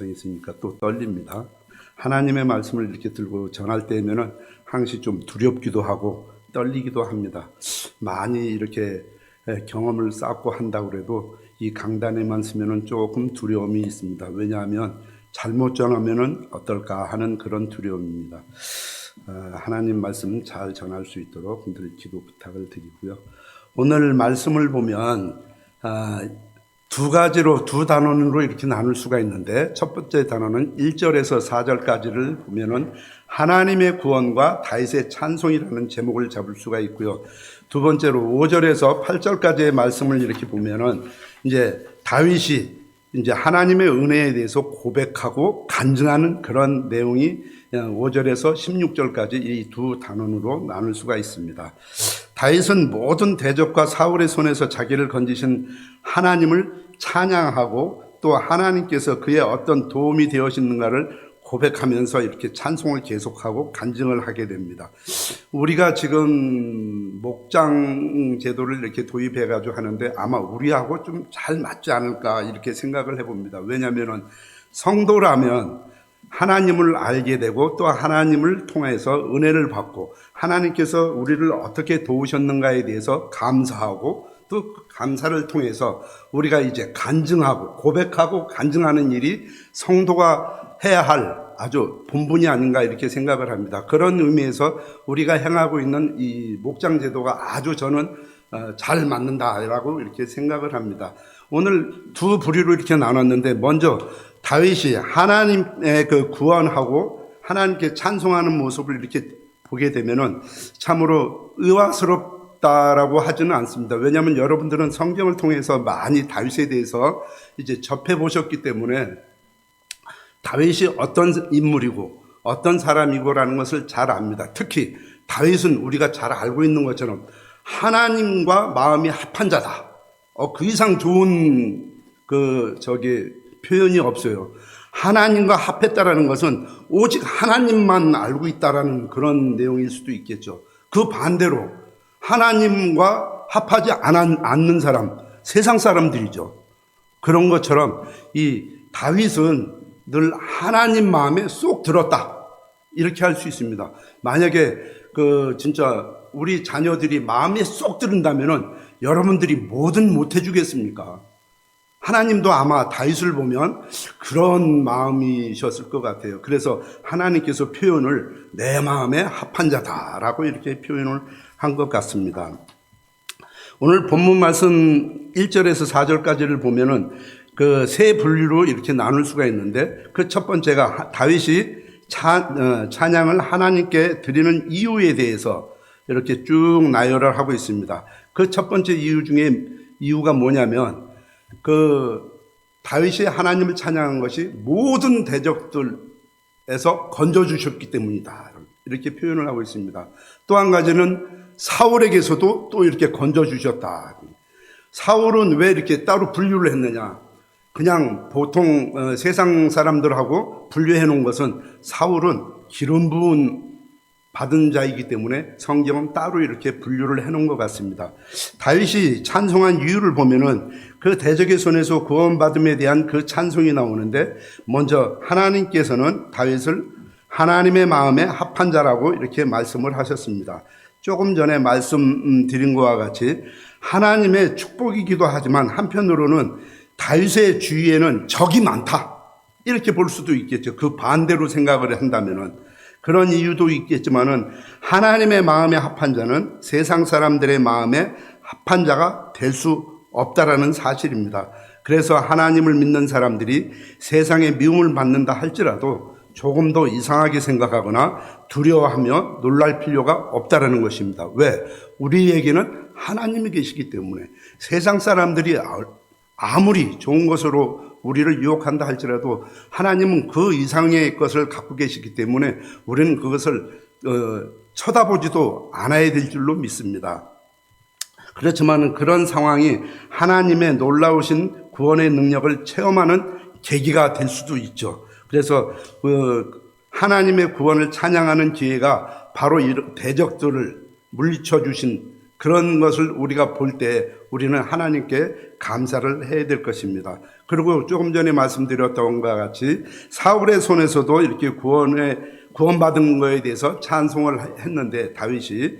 있으니까 또 떨립니다. 하나님의 말씀을 이렇게 들고 전할 때면은 항상 좀 두렵기도 하고 떨리기도 합니다. 많이 이렇게 경험을 쌓고 한다고 그래도 이 강단에만 서면은 조금 두려움이 있습니다. 왜냐하면 잘못 전하면은 어떨까 하는 그런 두려움입니다. 하나님 말씀 잘 전할 수 있도록 분들 기도 부탁을 드리고요. 오늘 말씀을 보면 두 가지로, 두 단원으로 이렇게 나눌 수가 있는데, 첫 번째 단원은 1절에서 4절까지를 보면은 하나님의 구원과 다윗의 찬송이라는 제목을 잡을 수가 있고요. 두 번째로 5절에서 8절까지의 말씀을 이렇게 보면은 이제 다윗이 이제 하나님의 은혜에 대해서 고백하고 간증하는 그런 내용이 5절에서 16절까지 이 두 단원으로 나눌 수가 있습니다. 다윗은 모든 대적과 사울의 손에서 자기를 건지신 하나님을 찬양하고 또 하나님께서 그의 어떤 도움이 되어지는가를 고백하면서 이렇게 찬송을 계속하고 간증을 하게 됩니다. 우리가 지금 목장 제도를 이렇게 도입해가지고 하는데 아마 우리하고 좀 잘 맞지 않을까 이렇게 생각을 해봅니다. 왜냐하면 성도라면 하나님을 알게 되고 또 하나님을 통해서 은혜를 받고 하나님께서 우리를 어떻게 도우셨는가에 대해서 감사하고 또 감사를 통해서 우리가 이제 간증하고 고백하고 간증하는 일이 성도가 해야 할 아주 본분이 아닌가 이렇게 생각을 합니다. 그런 의미에서 우리가 행하고 있는 이 목장 제도가 아주 저는 잘 맞는다라고 이렇게 생각을 합니다. 오늘 두 부류로 이렇게 나눴는데 먼저 다윗이 하나님의 그 구원하고 하나님께 찬송하는 모습을 이렇게 보게 되면은 참으로 의아스럽다라고 하지는 않습니다. 왜냐하면 여러분들은 성경을 통해서 많이 다윗에 대해서 이제 접해 보셨기 때문에 다윗이 어떤 인물이고 어떤 사람이고라는 것을 잘 압니다. 특히 다윗은 우리가 잘 알고 있는 것처럼 하나님과 마음이 합한 자다. 그 이상 좋은 표현이 없어요. 하나님과 합했다라는 것은 오직 하나님만 알고 있다라는 그런 내용일 수도 있겠죠. 그 반대로 하나님과 합하지 않는 사람, 세상 사람들이죠. 그런 것처럼 이 다윗은 늘 하나님 마음에 쏙 들었다. 이렇게 할 수 있습니다. 만약에 진짜 우리 자녀들이 마음에 쏙 들은다면은 여러분들이 뭐든 못 해주겠습니까? 하나님도 아마 다윗을 보면 그런 마음이셨을 것 같아요. 그래서 하나님께서 표현을 내 마음에 합한 자다라고 이렇게 표현을 한 것 같습니다. 오늘 본문 말씀 1절에서 4절까지를 보면은 그 세 분류로 이렇게 나눌 수가 있는데 그 첫 번째가 다윗이 찬양을 하나님께 드리는 이유에 대해서 이렇게 쭉 나열을 하고 있습니다. 그 첫 번째 이유 중에 이유가 뭐냐면 다윗이 하나님을 찬양한 것이 모든 대적들에서 건져주셨기 때문이다. 이렇게 표현을 하고 있습니다. 또 한 가지는 사울에게서도 또 이렇게 건져주셨다. 사울은 왜 이렇게 따로 분류를 했느냐? 그냥 보통 세상 사람들하고 분류해 놓은 것은 사울은 기름 부은 받은 자이기 때문에 성경은 따로 이렇게 분류를 해놓은 것 같습니다. 다윗이 찬송한 이유를 보면은 그 대적의 손에서 구원받음에 대한 그 찬송이 나오는데 먼저 하나님께서는 다윗을 하나님의 마음에 합한 자라고 이렇게 말씀을 하셨습니다. 조금 전에 말씀드린 것과 같이 하나님의 축복이기도 하지만 한편으로는 다윗의 주위에는 적이 많다. 이렇게 볼 수도 있겠죠. 그 반대로 생각을 한다면은. 그런 이유도 있겠지만은 하나님의 마음에 합한 자는 세상 사람들의 마음에 합한 자가 될 수 없다라는 사실입니다. 그래서 하나님을 믿는 사람들이 세상에 미움을 받는다 할지라도 조금 더 이상하게 생각하거나 두려워하며 놀랄 필요가 없다라는 것입니다. 왜? 우리에게는 하나님이 계시기 때문에 세상 사람들이 아무리 좋은 것으로 우리를 유혹한다 할지라도 하나님은 그 이상의 것을 갖고 계시기 때문에 우리는 그것을 쳐다보지도 않아야 될 줄로 믿습니다. 그렇지만 그런 상황이 하나님의 놀라우신 구원의 능력을 체험하는 계기가 될 수도 있죠. 그래서 하나님의 구원을 찬양하는 기회가 바로 대적들을 물리쳐 주신 그런 것을 우리가 볼 때 우리는 하나님께 감사를 해야 될 것입니다. 그리고 조금 전에 말씀드렸던 것과 같이 사울의 손에서도 이렇게 구원받은 것에 대해서 찬송을 했는데, 다윗이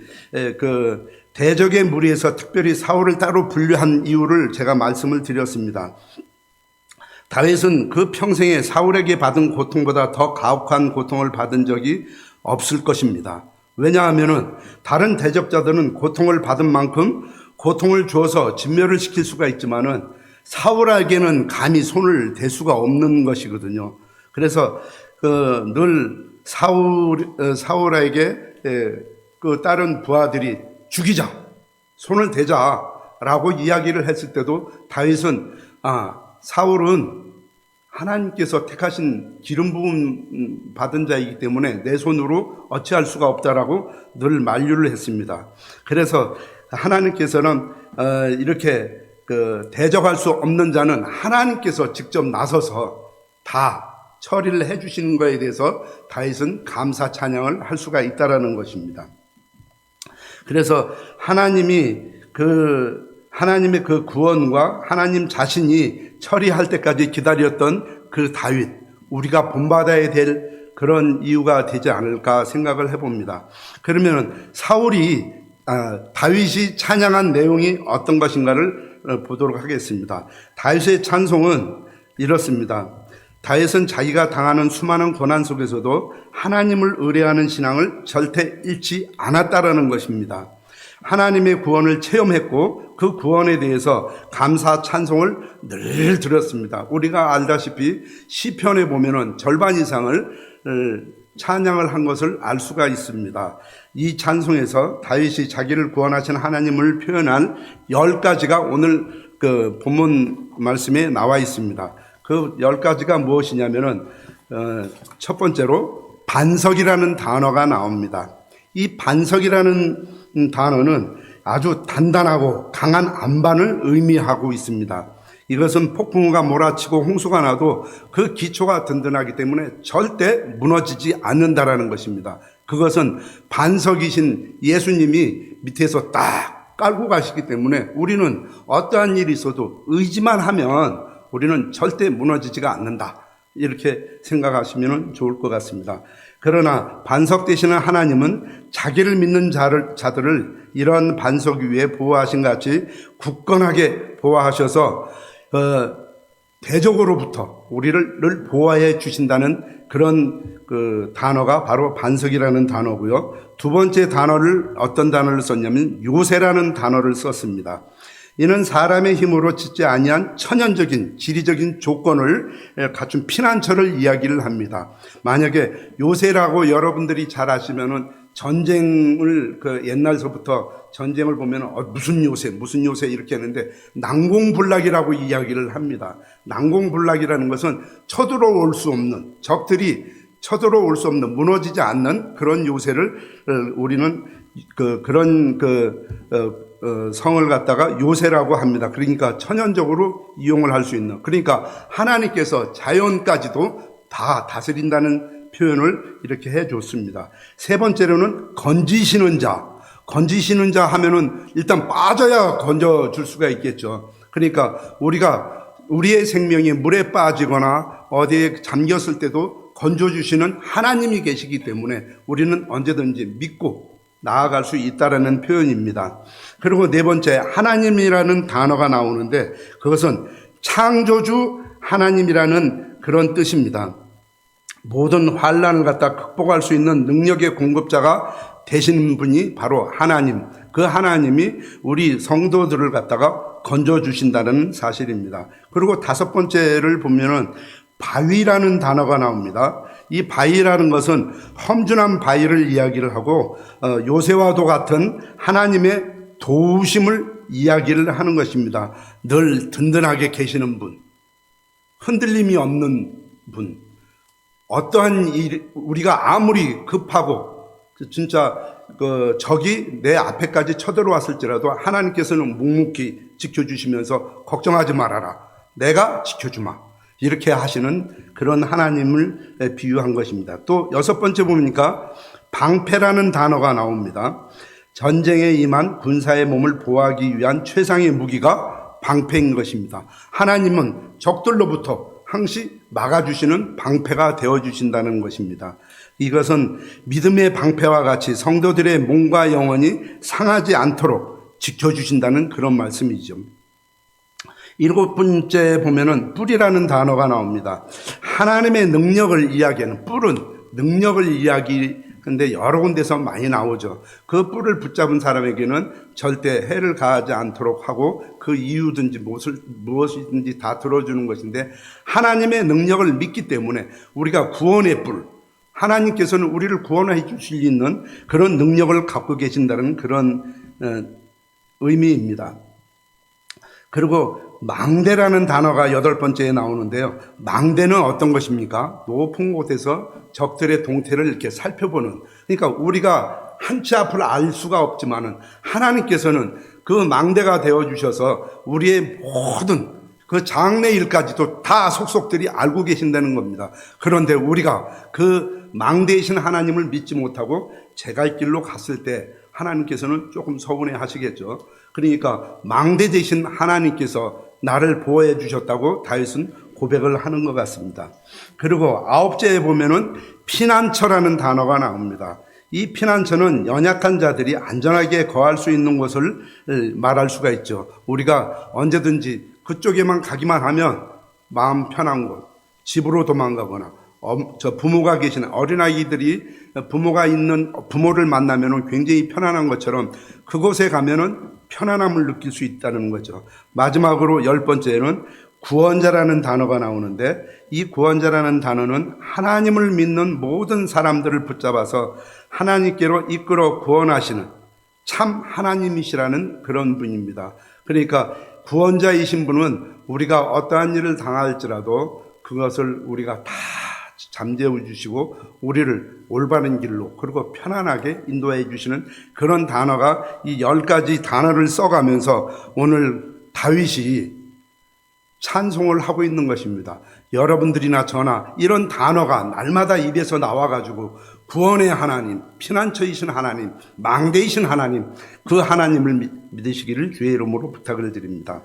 그 대적의 무리에서 특별히 사울을 따로 분류한 이유를 제가 말씀을 드렸습니다. 다윗은 그 평생에 사울에게 받은 고통보다 더 가혹한 고통을 받은 적이 없을 것입니다. 왜냐하면 다른 대적자들은 고통을 받은 만큼 고통을 주어서 진멸을 시킬 수가 있지만은 사울에게는 감히 손을 댈 수가 없는 것이거든요. 그래서 늘 사울에게 그 다른 부하들이 죽이자, 손을 대자라고 이야기를 했을 때도 다윗은 사울은 하나님께서 택하신 기름 부음 받은 자이기 때문에 내 손으로 어찌할 수가 없다라고 늘 만류를 했습니다. 그래서 하나님께서는 이렇게 대적할 수 없는 자는 하나님께서 직접 나서서 다 처리를 해주시는 것에 대해서 다윗은 감사 찬양을 할 수가 있다라는 것입니다. 그래서 하나님의 그 구원과 하나님 자신이 처리할 때까지 기다렸던 그 다윗, 우리가 본받아야 될 그런 이유가 되지 않을까 생각을 해봅니다. 그러면 다윗이 찬양한 내용이 어떤 것인가를 보도록 하겠습니다. 다윗의 찬송은 이렇습니다. 다윗은 자기가 당하는 수많은 고난 속에서도 하나님을 의뢰하는 신앙을 절대 잃지 않았다라는 것입니다. 하나님의 구원을 체험했고 그 구원에 대해서 감사 찬송을 늘 들었습니다. 우리가 알다시피 시편에 보면은 절반 이상을 찬양을 한 것을 알 수가 있습니다. 이 찬송에서 다윗이 자기를 구원하신 하나님을 표현한 10가지가 오늘 그 본문 말씀에 나와 있습니다. 그 10가지가 무엇이냐면은 첫 번째로 반석이라는 단어가 나옵니다. 이 반석이라는 단어는 아주 단단하고 강한 안반을 의미하고 있습니다. 이것은 폭풍우가 몰아치고 홍수가 나도 그 기초가 든든하기 때문에 절대 무너지지 않는다라는 것입니다. 그것은 반석이신 예수님이 밑에서 딱 깔고 가시기 때문에 우리는 어떠한 일이 있어도 의지만 하면 우리는 절대 무너지지가 않는다, 이렇게 생각하시면 좋을 것 같습니다. 그러나 반석 되시는 하나님은 자기를 믿는 자들을 이런 반석 위에 보호하신 같이 굳건하게 보호하셔서 대적으로부터 우리를 늘 보호해 주신다는 그런 그 단어가 바로 반석이라는 단어고요. 두 번째 단어를, 어떤 단어를 썼냐면 요새라는 단어를 썼습니다. 이는 사람의 힘으로 짓지 아니한 천연적인 지리적인 조건을 갖춘 피난처를 이야기를 합니다. 만약에 요새라고 여러분들이 잘 아시면은 전쟁을 옛날서부터 전쟁을 보면 무슨 요새 이렇게 했는데 난공불락이라고 이야기를 합니다. 난공불락이라는 것은 쳐들어올 수 없는, 적들이 쳐들어올 수 없는, 무너지지 않는 그런 요새를 우리는 그런 성을 갖다가 요새라고 합니다. 그러니까 천연적으로 이용을 할 수 있는, 그러니까 하나님께서 자연까지도 다 다스린다는 표현을 이렇게 해줬습니다. 세 번째로는 건지시는 자. 건지시는 자 하면은 일단 빠져야 건져줄 수가 있겠죠. 그러니까 우리의 생명이 물에 빠지거나 어디에 잠겼을 때도 건져주시는 하나님이 계시기 때문에 우리는 언제든지 믿고 나아갈 수 있다라는 표현입니다. 그리고 네 번째, 하나님이라는 단어가 나오는데 그것은 창조주 하나님이라는 그런 뜻입니다. 모든 환난을 갖다 극복할 수 있는 능력의 공급자가 되시는 분이 바로 하나님, 그 하나님이 우리 성도들을 갖다가 건져주신다는 사실입니다. 그리고 다섯 번째를 보면은 바위라는 단어가 나옵니다. 이 바위라는 것은 험준한 바위를 이야기를 하고 요새와도 같은 하나님의 도우심을 이야기를 하는 것입니다. 늘 든든하게 계시는 분, 흔들림이 없는 분, 어떠한 일, 우리가 아무리 급하고 진짜 적이 내 앞에까지 쳐들어왔을지라도 하나님께서는 묵묵히 지켜주시면서 걱정하지 말아라, 내가 지켜주마, 이렇게 하시는 그런 하나님을 비유한 것입니다. 또 여섯 번째 보니까 방패라는 단어가 나옵니다. 전쟁에 임한 군사의 몸을 보호하기 위한 최상의 무기가 방패인 것입니다. 하나님은 적들로부터 항시 막아주시는 방패가 되어주신다는 것입니다. 이것은 믿음의 방패와 같이 성도들의 몸과 영혼이 상하지 않도록 지켜주신다는 그런 말씀이죠. 7번째 보면은 뿔이라는 단어가 나옵니다. 하나님의 능력을 이야기하는 뿔은 능력을 이야기하는데 여러 군데서 많이 나오죠. 그 뿔을 붙잡은 사람에게는 절대 해를 가하지 않도록 하고 그 이유든지 무엇이든지 다 들어주는 것인데 하나님의 능력을 믿기 때문에 우리가 구원의 뿔, 하나님께서는 우리를 구원해 주실 수 있는 그런 능력을 갖고 계신다는 그런 의미입니다. 그리고 망대라는 단어가 8번째에 나오는데요. 망대는 어떤 것입니까? 높은 곳에서 적들의 동태를 이렇게 살펴보는, 그러니까 우리가 한치 앞을 알 수가 없지만은 하나님께서는 그 망대가 되어주셔서 우리의 모든 그 장래일까지도 다 속속들이 알고 계신다는 겁니다. 그런데 우리가 그 망대이신 하나님을 믿지 못하고 제갈 길로 갔을 때 하나님께서는 조금 서운해 하시겠죠. 그러니까 망대 되신 하나님께서 나를 보호해 주셨다고 다윗은 고백을 하는 것 같습니다. 그리고 9제에 보면은 피난처라는 단어가 나옵니다. 이 피난처는 연약한 자들이 안전하게 거할 수 있는 곳을 말할 수가 있죠. 우리가 언제든지 그쪽에만 가기만 하면 마음 편한 곳, 집으로 도망가거나 부모가 계신 어린아이들이 부모가 있는 부모를 만나면 굉장히 편안한 것처럼 그곳에 가면은 편안함을 느낄 수 있다는 거죠. 마지막으로 10번째는 구원자라는 단어가 나오는데 이 구원자라는 단어는 하나님을 믿는 모든 사람들을 붙잡아서 하나님께로 이끌어 구원하시는 참 하나님이시라는 그런 분입니다. 그러니까 구원자이신 분은 우리가 어떠한 일을 당할지라도 그것을 우리가 다 잠재워 주시고 우리를 올바른 길로 그리고 편안하게 인도해 주시는 그런 단어가 이 10가지 단어를 써가면서 오늘 다윗이 찬송을 하고 있는 것입니다. 여러분들이나 저나 이런 단어가 날마다 입에서 나와가지고 구원의 하나님, 피난처이신 하나님, 망대이신 하나님, 그 하나님을 믿으시기를 주의 이름으로 부탁을 드립니다.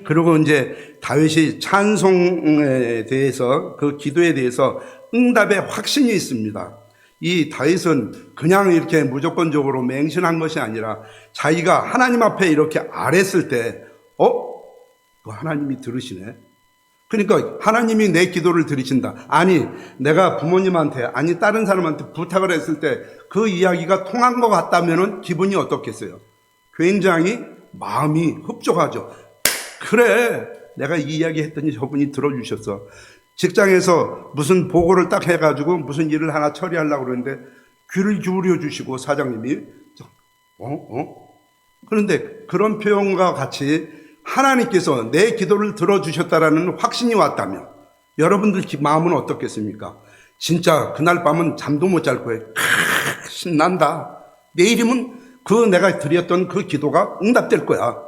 그리고 이제 다윗이 찬송에 대해서 그 기도에 대해서 응답의 확신이 있습니다. 이 다윗은 그냥 이렇게 무조건적으로 맹신한 것이 아니라 자기가 하나님 앞에 이렇게 아랬을 때 하나님이 들으시네. 그러니까 하나님이 내 기도를 들으신다. 아니 내가 부모님한테 아니 다른 사람한테 부탁을 했을 때 그 이야기가 통한 것 같다면 기분이 어떻겠어요? 굉장히 마음이 흡족하죠. 그래 내가 이 이야기 했더니 저분이 들어주셨어. 직장에서 무슨 보고를 딱 해가지고 무슨 일을 하나 처리하려고 그러는데 귀를 기울여 주시고 사장님이 그런데 그런 표현과 같이 하나님께서 내 기도를 들어주셨다라는 확신이 왔다면 여러분들 마음은 어떻겠습니까? 진짜 그날 밤은 잠도 못 잘 거예요. 신난다. 내일이면 내가 드렸던 그 기도가 응답될 거야.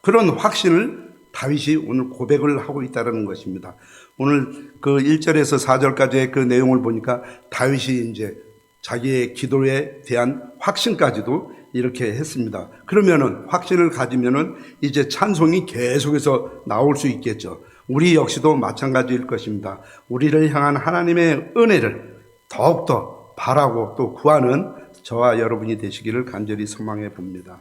그런 확신을 다윗이 오늘 고백을 하고 있다는 것입니다. 오늘 그 1절에서 4절까지의 그 내용을 보니까 다윗이 이제 자기의 기도에 대한 확신까지도 이렇게 했습니다. 그러면은 확신을 가지면은 이제 찬송이 계속해서 나올 수 있겠죠. 우리 역시도 마찬가지일 것입니다. 우리를 향한 하나님의 은혜를 더욱더 바라고 또 구하는 저와 여러분이 되시기를 간절히 소망해 봅니다.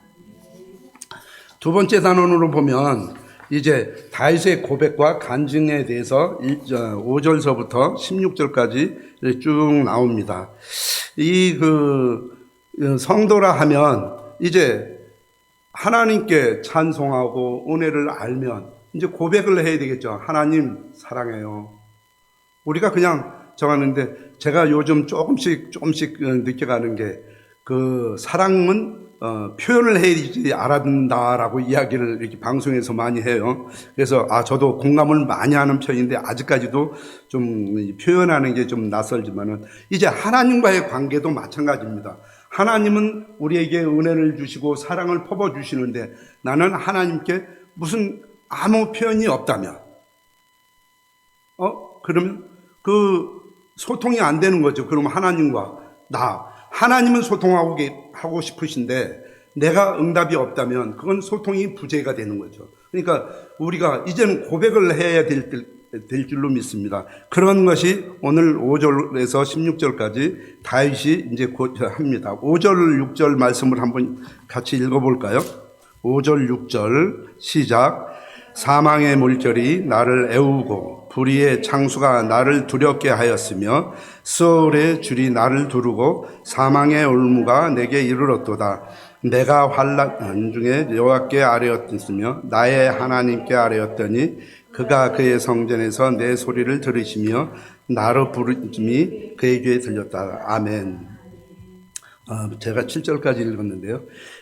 두 번째 단원으로 보면 이제 다윗의 고백과 간증에 대해서 5절서부터 16절까지 쭉 나옵니다. 이 성도라 하면 이제 하나님께 찬송하고 은혜를 알면 이제 고백을 해야 되겠죠. 하나님 사랑해요. 우리가 그냥 정하는데 제가 요즘 조금씩 느껴가는 게 그 사랑은 표현을 해야지 알아듣는다라고 이야기를 이렇게 방송에서 많이 해요. 그래서 저도 공감을 많이 하는 편인데 아직까지도 좀 표현하는 게 좀 낯설지만은 이제 하나님과의 관계도 마찬가지입니다. 하나님은 우리에게 은혜를 주시고 사랑을 퍼부어 주시는데 나는 하나님께 무슨 아무 표현이 없다면 그러면 그 소통이 안 되는 거죠. 그러면 하나님과 하나님은 소통하고 싶으신데 내가 응답이 없다면 그건 소통이 부재가 되는 거죠. 그러니까 우리가 이제는 고백을 해야 될 줄로 믿습니다. 그런 것이 오늘 5절에서 16절까지 다윗이 이제 합니다. 5절, 6절 말씀을 한번 같이 읽어볼까요? 5절, 6절 시작. 사망의 물결이 나를 애우고 불의의 창수가 나를 두렵게 하였으며 수월의 줄이 나를 두르고 사망의 올무가 내게 이르렀도다. 내가 환난 중에 여호와께 아뢰었으며 나의 하나님께 아뢰었더니 그가 그의 성전에서 내 소리를 들으시며 나로 부르심이 그의 귀에 들렸다. 아멘. 제가 7절까지 읽었는데요.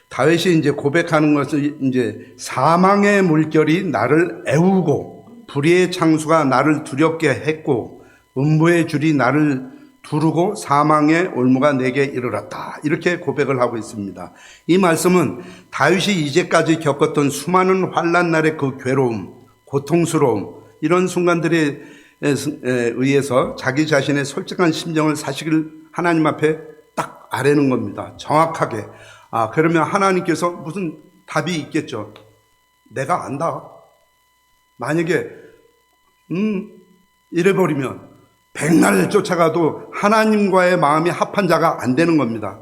다윗이 이제 고백하는 것은 이제 사망의 물결이 나를 애우고 불의의 창수가 나를 두렵게 했고 음부의 줄이 나를 두르고 사망의 올무가 내게 이르렀다. 이렇게 고백을 하고 있습니다. 이 말씀은 다윗이 이제까지 겪었던 수많은 환난 날의 그 괴로움, 고통스러움 이런 순간들에 의해서 자기 자신의 솔직한 심정을 사실 하나님 앞에 딱 아뢰는 겁니다. 정확하게. 그러면 하나님께서 무슨 답이 있겠죠. 내가 안다. 만약에 이래버리면 백날 쫓아가도 하나님과의 마음이 합한 자가 안 되는 겁니다.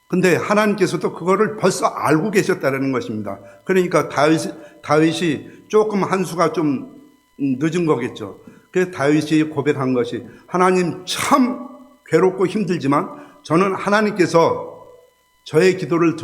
근데 하나님께서도 그거를 벌써 알고 계셨다는 것입니다. 그러니까 다윗이 조금 한 수가 좀 늦은 거겠죠. 그래서 다윗이 고백한 것이 하나님 참 괴롭고 힘들지만 저는 하나님께서 저의 기도를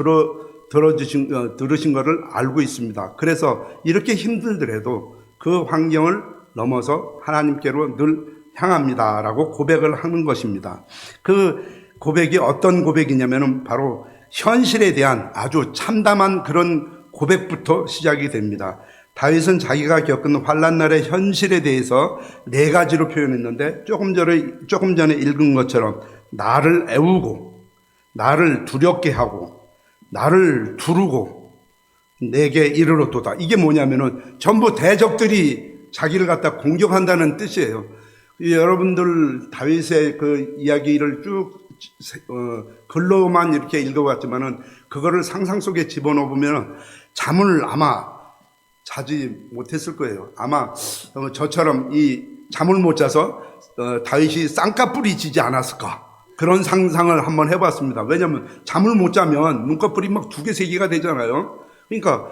들으신 것을 알고 있습니다. 그래서 이렇게 힘들더라도 그 환경을 넘어서 하나님께로 늘 향합니다. 라고 고백을 하는 것입니다. 그 고백이 어떤 고백이냐면 바로 현실에 대한 아주 참담한 그런 고백부터 시작이 됩니다. 다윗은 자기가 겪은 환난날의 현실에 대해서 4가지로 표현했는데 조금 전에 읽은 것처럼 나를 애우고 나를 두렵게 하고 나를 두르고 내게 이르렀도다. 이게 뭐냐면은 전부 대적들이 자기를 갖다 공격한다는 뜻이에요. 여러분들 다윗의 그 이야기를 쭉 글로만 이렇게 읽어봤지만은 그거를 상상 속에 집어넣으면 잠을 아마 자지 못했을 거예요. 아마 저처럼 이 잠을 못 자서 다윗이 쌍꺼풀이 지지 않았을까 그런 상상을 한번 해봤습니다. 왜냐하면 잠을 못 자면 눈꺼풀이 막 2개, 3개가 되잖아요. 그러니까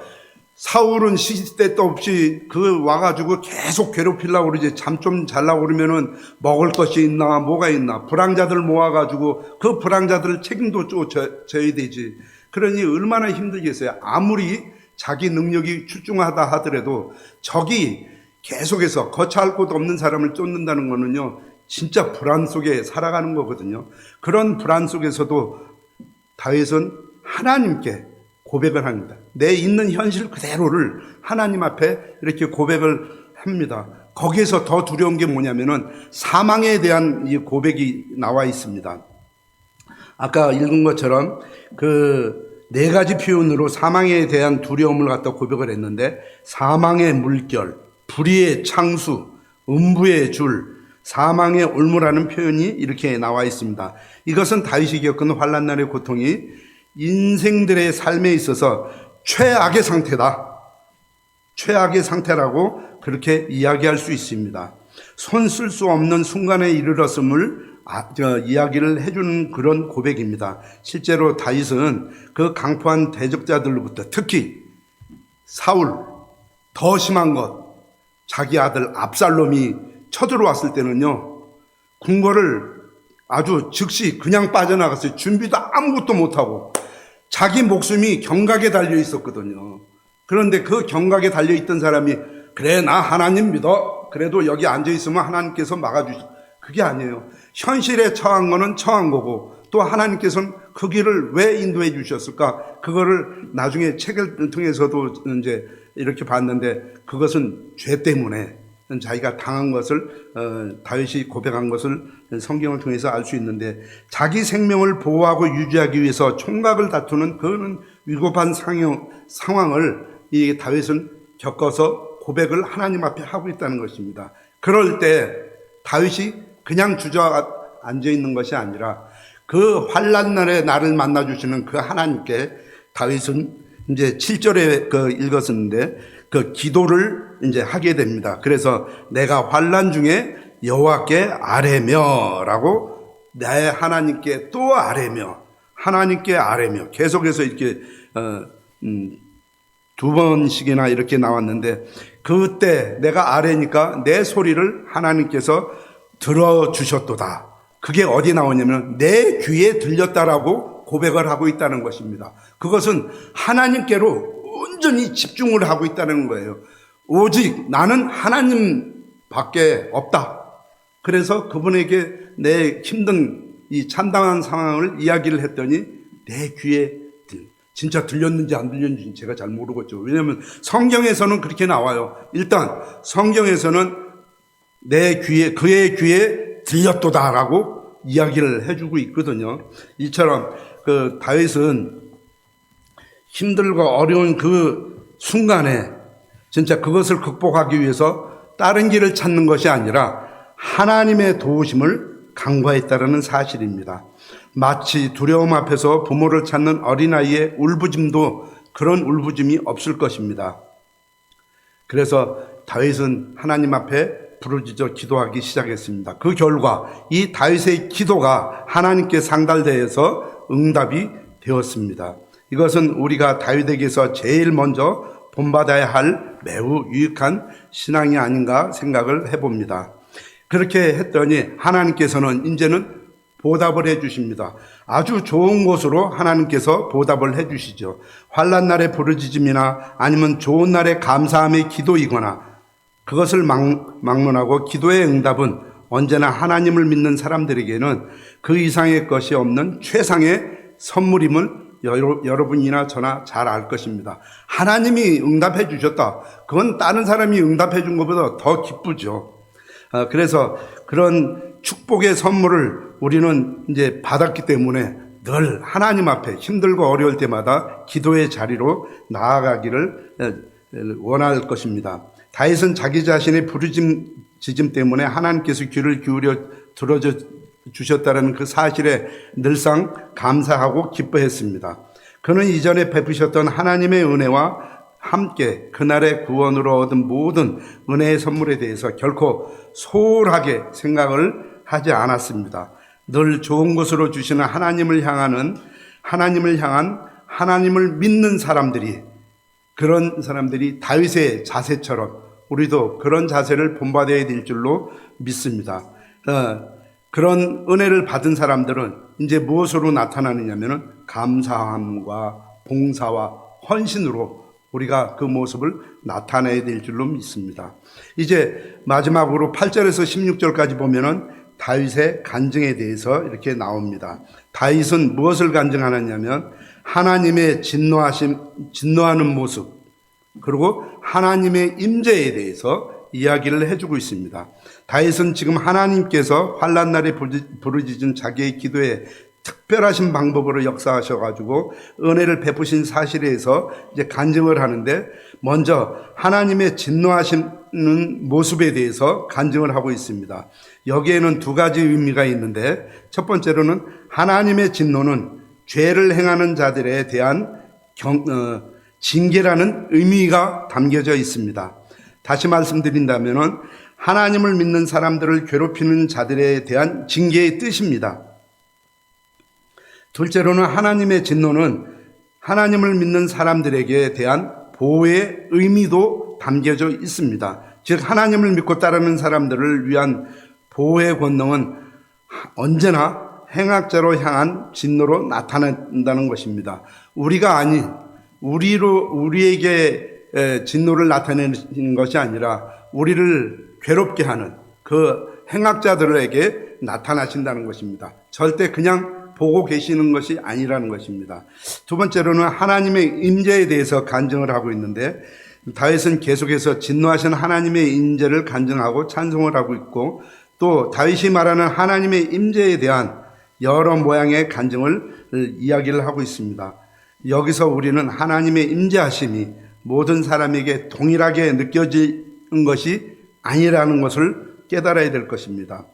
사울은 시시때도 없이 와가지고 계속 괴롭히려고 그러지. 잠 좀 자려고 그러면은 먹을 것이 있나 뭐가 있나 불황자들 모아가지고 그 불황자들 책임도 져야 되지. 그러니 얼마나 힘들겠어요. 아무리 자기 능력이 출중하다 하더라도 적이 계속해서 거처할 곳 없는 사람을 쫓는다는 거는요 진짜 불안 속에 살아가는 거거든요. 그런 불안 속에서도 다윗은 하나님께 고백을 합니다. 내 있는 현실 그대로를 하나님 앞에 이렇게 고백을 합니다. 거기에서 더 두려운 게 뭐냐면은 사망에 대한 이 고백이 나와 있습니다. 아까 읽은 것처럼 그 4가지 표현으로 사망에 대한 두려움을 갖다 고백을 했는데 사망의 물결, 불의의 창수, 음부의 줄, 사망의 올무라는 표현이 이렇게 나와 있습니다. 이것은 다윗이 겪은 환난날의 고통이 인생들의 삶에 있어서 최악의 상태다. 최악의 상태라고 그렇게 이야기할 수 있습니다. 손 쓸 수 없는 순간에 이르렀음을 이야기를 해주는 그런 고백입니다. 실제로 다윗은 그 강포한 대적자들로부터 특히 사울, 더 심한 것, 자기 아들 압살롬이 쳐들어왔을 때는요, 궁궐을 아주 즉시 그냥 빠져나갔어요. 준비도 아무것도 못하고 자기 목숨이 경각에 달려 있었거든요. 그런데 그 경각에 달려 있던 사람이 그래 나 하나님 믿어. 그래도 여기 앉아 있으면 하나님께서 막아주시죠. 그게 아니에요. 현실에 처한 거는 처한 거고 또 하나님께서는 그 길을 왜 인도해 주셨을까? 그거를 나중에 책을 통해서도 이제 이렇게 봤는데 그것은 죄 때문에 자기가 당한 것을 다윗이 고백한 것을 성경을 통해서 알 수 있는데 자기 생명을 보호하고 유지하기 위해서 총각을 다투는 그런 위급한 상황을 이 다윗은 겪어서 고백을 하나님 앞에 하고 있다는 것입니다. 그럴 때 다윗이 그냥 주저앉아 있는 것이 아니라 그 환난 날에 나를 만나주시는 그 하나님께 다윗은 이제 7절에 읽었었는데 그 기도를 이제 하게 됩니다. 그래서 내가 환난 중에 여호와께 아뢰며라고 내 하나님께 또 아뢰며 하나님께 아뢰며 계속해서 이렇게 두 번씩이나 이렇게 나왔는데 그때 내가 아뢰니까 내 소리를 하나님께서 들어주셨도다. 그게 어디 나오냐면 내 귀에 들렸다라고 고백을 하고 있다는 것입니다. 그것은 하나님께로 온전히 집중을 하고 있다는 거예요. 오직 나는 하나님밖에 없다. 그래서 그분에게 내 힘든 이 참담한 상황을 이야기를 했더니 내 귀에 진짜 들렸는지 안 들렸는지 제가 잘 모르겠죠. 왜냐하면 성경에서는 그렇게 나와요. 일단 성경에서는 내 귀에 그의 귀에 들렸도다라고 이야기를 해주고 있거든요. 이처럼 그 다윗은 힘들고 어려운 그 순간에 진짜 그것을 극복하기 위해서 다른 길을 찾는 것이 아니라 하나님의 도우심을 간구했다는 사실입니다. 마치 두려움 앞에서 부모를 찾는 어린아이의 울부짖음도 그런 울부짖음이 없을 것입니다. 그래서 다윗은 하나님 앞에 부르짖어 기도하기 시작했습니다. 그 결과 이 다윗의 기도가 하나님께 상달되어서 응답이 되었습니다. 이것은 우리가 다윗에게서 제일 먼저 본받아야 할 매우 유익한 신앙이 아닌가 생각을 해봅니다. 그렇게 했더니 하나님께서는 이제는 보답을 해 주십니다. 아주 좋은 곳으로 하나님께서 보답을 해 주시죠. 환난 날의 부르짖음이나 아니면 좋은 날의 감사함의 기도이거나 그것을 막론하고 기도의 응답은 언제나 하나님을 믿는 사람들에게는 그 이상의 것이 없는 최상의 선물임을 여러분이나 저나 잘 알 것입니다. 하나님이 응답해 주셨다. 그건 다른 사람이 응답해 준 것보다 더 기쁘죠. 그래서 그런 축복의 선물을 우리는 이제 받았기 때문에 늘 하나님 앞에 힘들고 어려울 때마다 기도의 자리로 나아가기를 원할 것입니다. 다윗은 자기 자신의 부르짖음 때문에 하나님께서 귀를 기울여 들어주셨다는 그 사실에 늘상 감사하고 기뻐했습니다. 그는 이전에 베푸셨던 하나님의 은혜와 함께 그날의 구원으로 얻은 모든 은혜의 선물에 대해서 결코 소홀하게 생각을 하지 않았습니다. 늘 좋은 것으로 주시는 하나님을 향한 하나님을 믿는 사람들이 그런 사람들이 다윗의 자세처럼 우리도 그런 자세를 본받아야 될 줄로 믿습니다. 그런 은혜를 받은 사람들은 이제 무엇으로 나타나느냐면은 감사함과 봉사와 헌신으로 우리가 그 모습을 나타내야 될 줄로 믿습니다. 이제 마지막으로 8절에서 16절까지 보면은 다윗의 간증에 대해서 이렇게 나옵니다. 다윗은 무엇을 간증하느냐면 하나님의 진노하는 모습 그리고 하나님의 임재에 대해서 이야기를 해주고 있습니다. 다윗은 지금 하나님께서 환난 날에 부르짖은 자기의 기도에 특별하신 방법으로 역사하셔가지고 은혜를 베푸신 사실에 대해서 이제 간증을 하는데 먼저 하나님의 진노하시는 모습에 대해서 간증을 하고 있습니다. 여기에는 두 가지 의미가 있는데 첫 번째로는 하나님의 진노는 죄를 행하는 자들에 대한 징계라는 의미가 담겨져 있습니다. 다시 말씀드린다면 하나님을 믿는 사람들을 괴롭히는 자들에 대한 징계의 뜻입니다. 둘째로는 하나님의 진노는 하나님을 믿는 사람들에게 대한 보호의 의미도 담겨져 있습니다. 즉 하나님을 믿고 따르는 사람들을 위한 보호의 권능은 언제나 행악자로 향한 진노로 나타난다는 것입니다. 우리가 아닌 우리에게 진노를 나타내는 것이 아니라 우리를 괴롭게 하는 그 행악자들에게 나타나신다는 것입니다. 절대 그냥 보고 계시는 것이 아니라는 것입니다. 두 번째로는 하나님의 임재에 대해서 간증을 하고 있는데 다윗은 계속해서 진노하신 하나님의 임재를 간증하고 찬송을 하고 있고 또 다윗이 말하는 하나님의 임재에 대한 여러 모양의 간증을 이야기를 하고 있습니다. 여기서 우리는 하나님의 임재하심이 모든 사람에게 동일하게 느껴지는 것이 아니라는 것을 깨달아야 될 것입니다.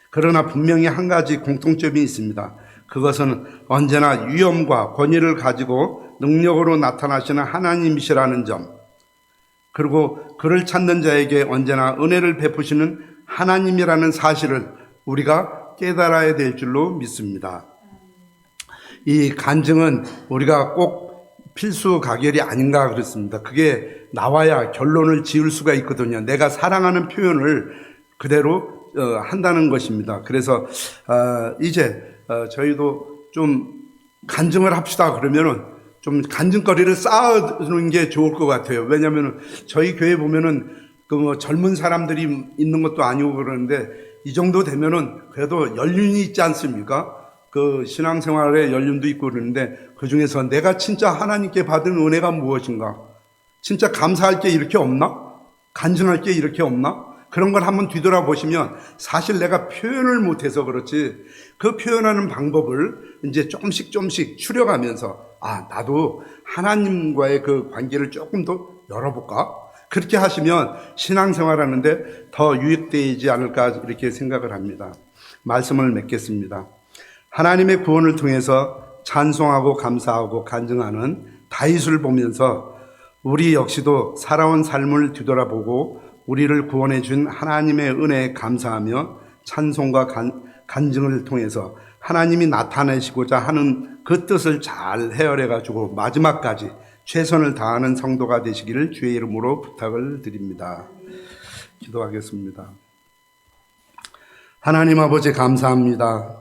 그러나 분명히 한 가지 공통점이 있습니다. 그것은 언제나 위엄과 권위를 가지고 능력으로 나타나시는 하나님이시라는 점, 그리고 그를 찾는 자에게 언제나 은혜를 베푸시는 하나님이라는 사실을 우리가 깨달아야 될 줄로 믿습니다. 이 간증은 우리가 꼭 필수 가결이 아닌가 그렇습니다. 그게 나와야 결론을 지을 수가 있거든요. 내가 사랑하는 표현을 그대로 한다는 것입니다. 그래서 이제 저희도 좀 간증을 합시다 그러면은 좀 간증거리를 쌓아두는 게 좋을 것 같아요. 왜냐하면 저희 교회 보면은 그 뭐 젊은 사람들이 있는 것도 아니고 그러는데 이 정도 되면은 그래도 연륜이 있지 않습니까? 그 신앙생활에 연륜도 있고 그러는데 그 중에서 내가 진짜 하나님께 받은 은혜가 무엇인가? 진짜 감사할 게 이렇게 없나? 간증할 게 이렇게 없나? 그런 걸 한번 뒤돌아보시면 사실 내가 표현을 못해서 그렇지 그 표현하는 방법을 이제 조금씩 추려가면서 나도 하나님과의 그 관계를 조금 더 열어볼까? 그렇게 하시면 신앙생활 하는데 더 유익되지 않을까 이렇게 생각을 합니다. 말씀을 맺겠습니다. 하나님의 구원을 통해서 찬송하고 감사하고 간증하는 다윗을 보면서 우리 역시도 살아온 삶을 뒤돌아보고 우리를 구원해 준 하나님의 은혜에 감사하며 찬송과 간증을 통해서 하나님이 나타내시고자 하는 그 뜻을 잘 헤아려 가지고 마지막까지 최선을 다하는 성도가 되시기를 주의 이름으로 부탁을 드립니다. 기도하겠습니다. 하나님 아버지 감사합니다.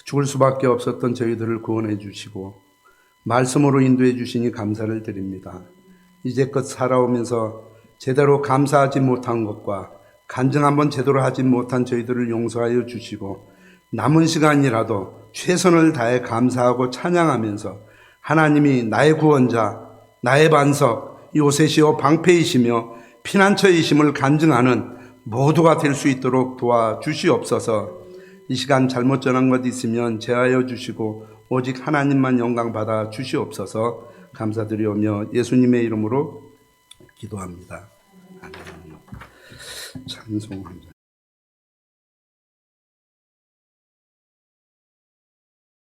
죽을 수밖에 없었던 저희들을 구원해 주시고 말씀으로 인도해 주시니 감사를 드립니다. 이제껏 살아오면서 제대로 감사하지 못한 것과 간증 한번 제대로 하지 못한 저희들을 용서하여 주시고 남은 시간이라도 최선을 다해 감사하고 찬양하면서 하나님이 나의 구원자, 나의 반석, 요새시오 방패이시며 피난처이심을 간증하는 모두가 될 수 있도록 도와주시옵소서. 이 시간 잘못 전한 것 있으면 제하여 주시고 오직 하나님만 영광 받아 주시옵소서. 감사드리오며 예수님의 이름으로 기도합니다. 아멘. 찬송합니다.